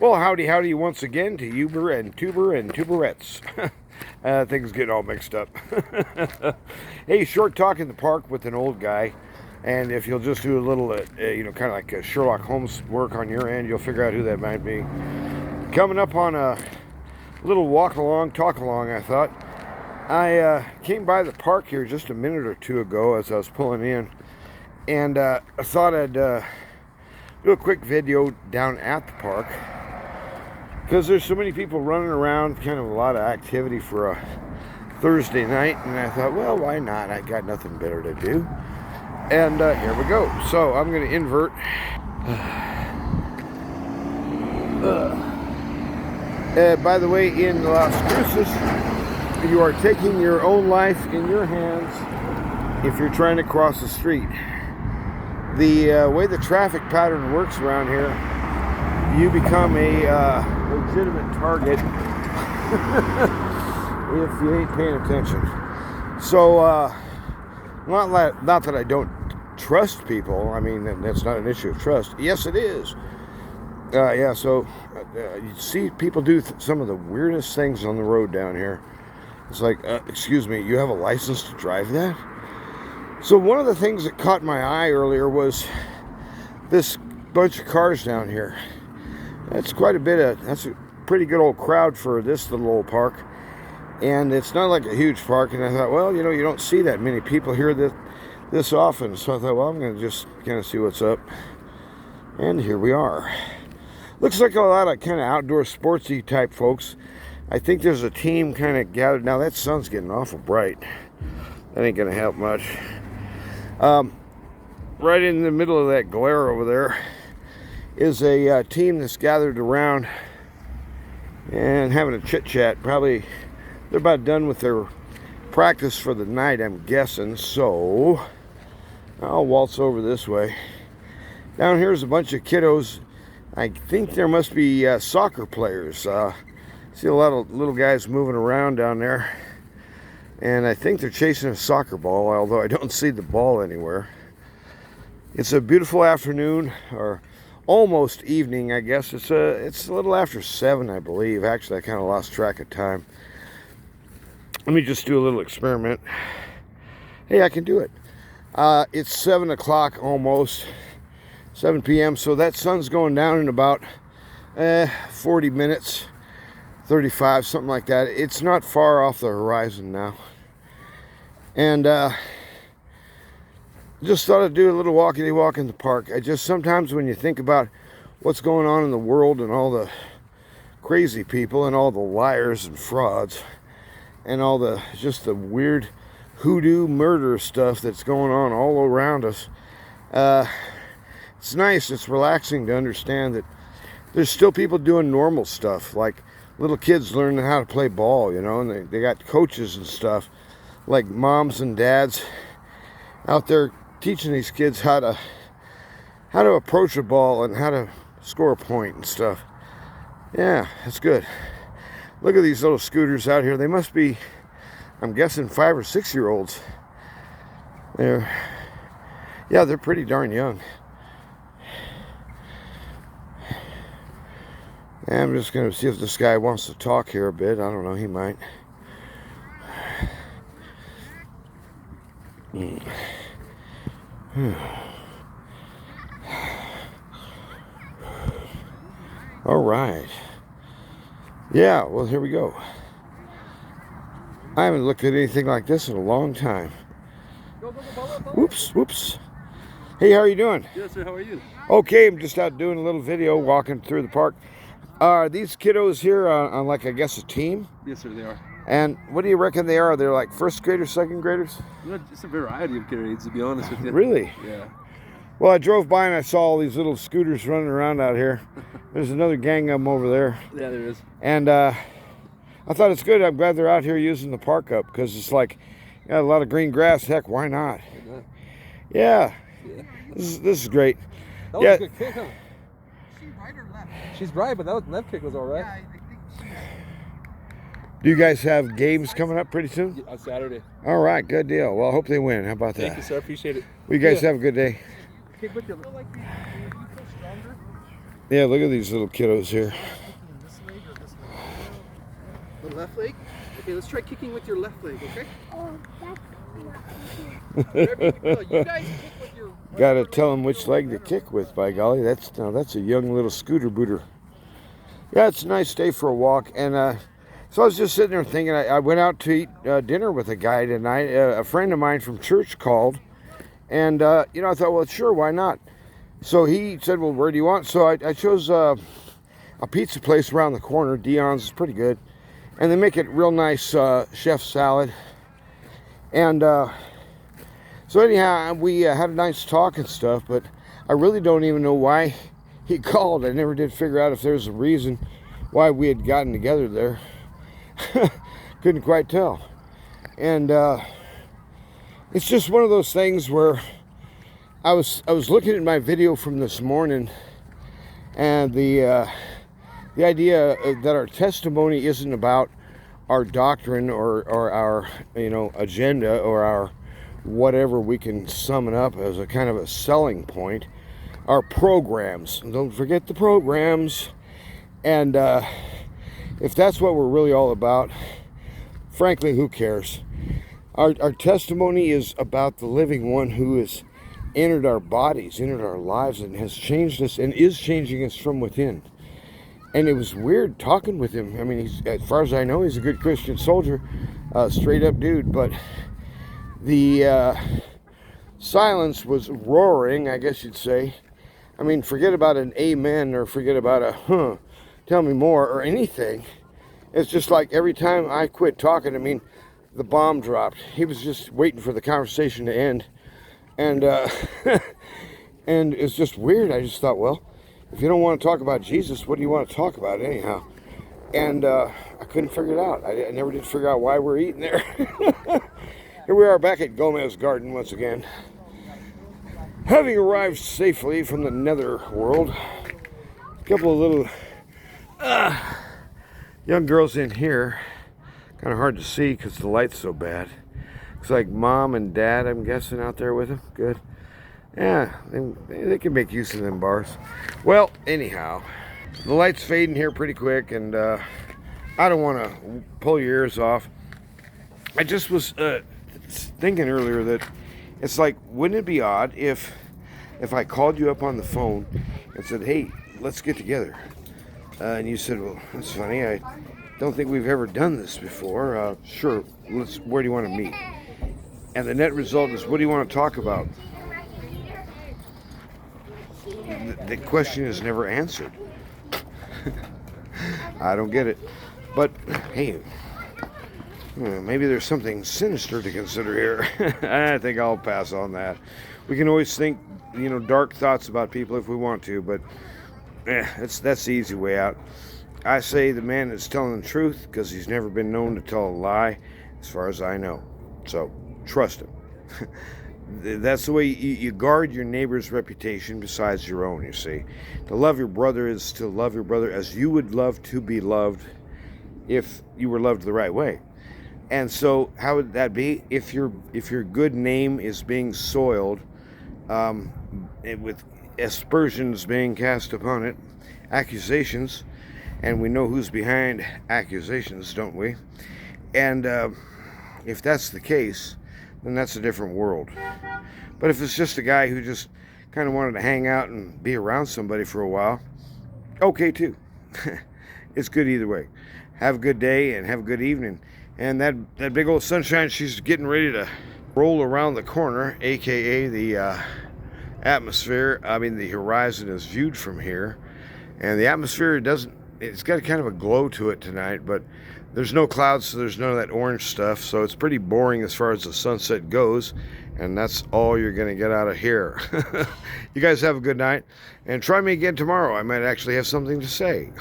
Well, howdy once again to Uber and Tuber and Tuberettes. Things get all mixed up. Hey, short talk in the park with an old guy. And if you'll just do a little, kind of like a Sherlock Holmes work on your end, you'll figure out who that might be. Coming up on a little walk along, talk along, I thought. I came by the park here just a minute or two ago as I was pulling in. And I thought I'd do a quick video down at the park. Because there's so many people running around, kind of a lot of activity for a Thursday night. And I thought, well, why not? I got nothing better to do. And here we go. So I'm going to invert. By the way, in Las Cruces, you are taking your own life in your hands if you're trying to cross the street. The way the traffic pattern works around here, you become a legitimate target if you ain't paying attention. So, not that I don't trust people. I mean, that's not an issue of trust. Yes, it is. So you see people do some of the weirdest things on the road down here. It's like, excuse me, you have a license to drive that? So one of the things that caught my eye earlier was this bunch of cars down here. That's a pretty good old crowd for this little old park. And it's not like a huge park. And I thought, well, you don't see that many people here this often. So I thought, well, I'm going to just kind of see what's up. And here we are. Looks like a lot of kind of outdoor sportsy type folks. I think there's a team kind of gathered. Now that sun's getting awful bright. That ain't going to help much. Right in the middle of that glare over there is a team that's gathered around and having a chit chat. Probably they're about done with their practice for the night, I'm guessing. So I'll waltz over this way. Down here's a bunch of kiddos. I think there must be soccer players. See a lot of little guys moving around down there. And I think they're chasing a soccer ball, although I don't see the ball anywhere. It's a beautiful afternoon, or almost evening, I guess. It's a little after 7, I believe. Actually, I kind of lost track of time. Let me just do a little experiment. Hey, I can do it. It's 7 o'clock almost, 7 p.m. So that sun's going down in about 40 minutes, 35, something like that. It's not far off the horizon now. And just thought I'd do a little walkity walk in the park. Sometimes when you think about what's going on in the world and all the crazy people and all the liars and frauds and all the weird hoodoo murder stuff that's going on all around us, it's nice, it's relaxing to understand that there's still people doing normal stuff, like little kids learning how to play ball, and they got coaches and stuff, like moms and dads out there teaching these kids how to approach a ball and how to score a point and stuff. Yeah, that's good. Look at these little scooters out here. They must be, I'm guessing, 5 or 6 year olds. They're pretty darn young. I'm just going to see if this guy wants to talk here a bit. I don't know, he might. All right. Yeah, well, here we go. I haven't looked at anything like this in a long time. Whoops. Hey, how are you doing? Yes, sir. How are you? Okay, I'm just out doing a little video, walking through the park. Are these kiddos here on like, I guess, a team? Yes, sir, they are. And what do you reckon they are? They're like first graders, second graders? Just a variety of grades, to be honest with you. Really? Yeah. Well, I drove by and I saw all these little scooters running around out here. There's another gang of them over there. Yeah, there is. And I thought it's good. I'm glad they're out here using the park up, because it's like, a lot of green grass. Heck, why not? Yeah. This is great. That was a good kick, huh? She's right or left? She's right, but that left kick was all right. Do you guys have games coming up pretty soon? On Saturday. All right, good deal. Well, I hope they win. How about that? Thank you, sir. Appreciate it. Well, you guys have a good day. Kick with you. Yeah, look at these little kiddos here. This leg or this leg? The left leg? Okay, let's try kicking with your left leg, okay? Oh, that's Whatever you feel. You guys kick with your Gotta tell them which leg to kick with, by golly. That's a young little scooter booter. Yeah, it's a nice day for a walk. And so I was just sitting there thinking, I went out to eat dinner with a guy tonight. A friend of mine from church called. And, I thought, well, sure, why not? So he said, well, where do you want? So I chose a pizza place around the corner. Dion's is pretty good. And they make it real nice chef salad. And so anyhow, we had a nice talk and stuff, but I really don't even know why he called. I never did figure out if there's a reason why we had gotten together there. Couldn't quite tell. And it's just one of those things where I was looking at my video from this morning, and the idea that our testimony isn't about our doctrine or our agenda or our whatever we can sum it up as a kind of a selling point. Our programs. Don't forget the programs. And if that's what we're really all about, frankly, who cares? Our testimony is about the living one who has entered our bodies, entered our lives, and has changed us and is changing us from within. And it was weird talking with him. I mean, as far as I know, he's a good Christian soldier, straight up dude, but the silence was roaring, I guess you'd say. I mean, forget about an amen or forget about a tell me more or anything. It's just like every time I quit talking, I mean, the bomb dropped. He was just waiting for the conversation to end. And and it's just weird. I just thought, well, if you don't want to talk about Jesus, what do you want to talk about anyhow? And I couldn't figure it out. I never did figure out why we're eating there. Here we are back at Gomez Garden once again. Having arrived safely from the nether world. A couple of little young girls in here. Kind of hard to see because the light's so bad. Looks like mom and dad, I'm guessing, out there with them. Good. Yeah, they can make use of them bars. Well, anyhow, the light's fading here pretty quick, and I don't want to pull your ears off. I just was thinking earlier that it's like, wouldn't it be odd if I called you up on the phone and said, hey, let's get together? And you said, well, that's funny. I don't think we've ever done this before. Sure, where do you want to meet? And the net result is, what do you want to talk about? The question is never answered. I don't get it. But, hey, maybe there's something sinister to consider here. I think I'll pass on that. We can always think, dark thoughts about people if we want to, but that's the easy way out. I say the man is telling the truth because he's never been known to tell a lie, as far as I know. So, trust him. That's the way you guard your neighbor's reputation besides your own, you see. To love your brother is to love your brother as you would love to be loved if you were loved the right way. And so how would that be? If your good name is being soiled with aspersions being cast upon it, accusations, and we know who's behind accusations, don't we? And if that's the case, then that's a different world. But if it's just a guy who just kind of wanted to hang out and be around somebody for a while, okay too. It's good either way. Have a good day and have a good evening. And that big old sunshine, she's getting ready to roll around the corner, aka the atmosphere. I mean, the horizon is viewed from here, and the atmosphere it's got kind of a glow to it tonight, but there's no clouds, so there's none of that orange stuff, so it's pretty boring as far as the sunset goes, and that's all you're going to get out of here. You guys have a good night, and try me again tomorrow. I might actually have something to say.